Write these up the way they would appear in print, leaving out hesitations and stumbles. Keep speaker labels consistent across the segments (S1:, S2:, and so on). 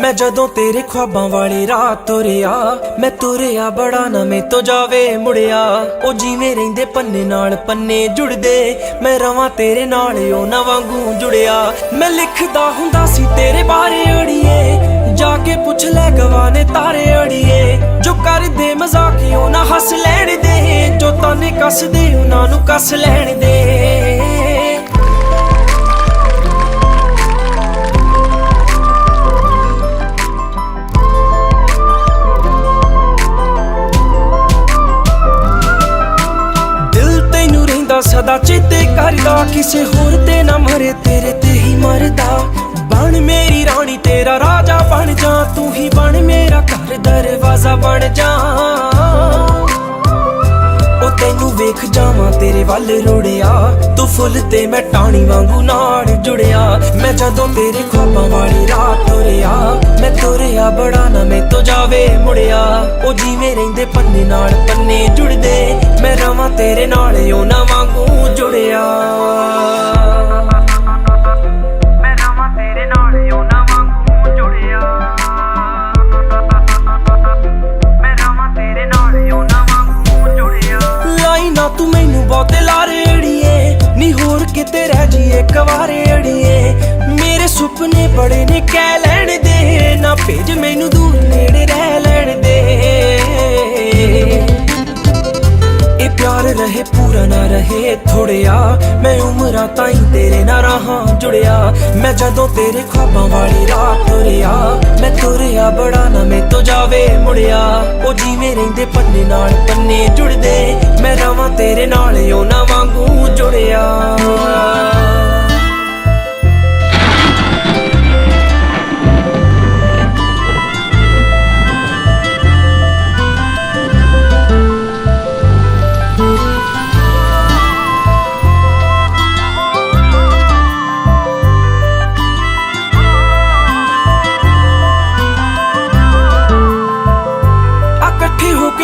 S1: मैं जदों तेरे ख्वाबां वाली रात तुरिया, मैं तुरिया बड़ा ना मैं तो जावे मुड़िया। ओ जिवें रहिंदे पन्ने नाल पन्ने जुड़दे, मैं रवां तेरे नाल ओ ना वांगू जुड़िया। मैं लिखदा हुंदा सी तेरे बारे अड़िए, जाके पुछ ले गवाने तारे अड़िए। जो कर दे मजाक ओ ना हस लैण दे, जो ताने कस दे उन्हां नूं कस लैण दे। सदा चेते करदा, किसे होर ते ना मरे तेरे ते ही मरदा। बन मेरी रानी तेरा राजा बन जा, तू ही बन मेरा घर दरवाजा बन जा। ओ तैनू वेख जावां तेरे वल रुड़िया, तू फुल ते मैं टाणी वांगू नाल जुड़िया। मैं जदों तेरे ख्वाबां वाली रात तुरिया, मैं तुरिया बड़ा ना मैं तो जावे मुड़िया। ओ जिवें रहिंदे पन्ने नाल पन्ने जुड़दे, मैं रवां तेरे नाल ओ ना वांगू जुड़िया। मैं रवां तेरे नाल ओ ना वांगू जुड़िया। मैं रवां तेरे नाल ओ ना वांगू जुड़िया। लाई ना तू मैनू बहुते लारे अड़िए, नी होर किते रह जीए कवारे अड़िए। मेरे सुपने बड़े ने कह लैण दे, ना भेज मैनू दूर नेड़े रह लैण दे। प्यार रहे पूरा ना रहे थोड़िया, मैं उमरां ताईं तेरे ना रहां जुड़िया। मैं जदों तेरे ख्वाबां वाली रात तुरिया, मैं तुरिया बड़ा ना मैं तो जावे मुड़िया। ओ जिवें रहिंदे पन्ने नाल पन्ने जुड़दे, मैं रवां तेरे नाल ओ ना वांगू जुड़िया।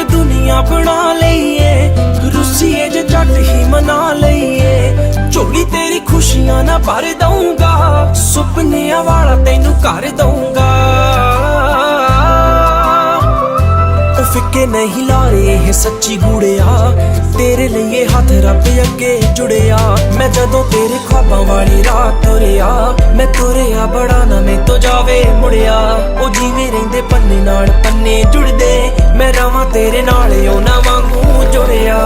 S1: दुनिया बना लईए, रुसीए जे जट ही मना लईए। झोली तेरी खुशियां ना भर दूंगा, सुपनियां वाला तैनू कर दूंगा। फिक्के नहीं लारे ये सच्ची गुड़िया, तेरे लिए हाथ रब अगे जुड़िया। मैं जदों तेरे ख्वाबां वाली रात तुरिया, मैं तुरिया बड़ा ना मैं तो जावे मुड़िया। ओ जिवें रहिंदे पन्ने नाल पन्ने जुड़दे, मैं रवां तेरे नाल ओ ना वांगू जुड़िया।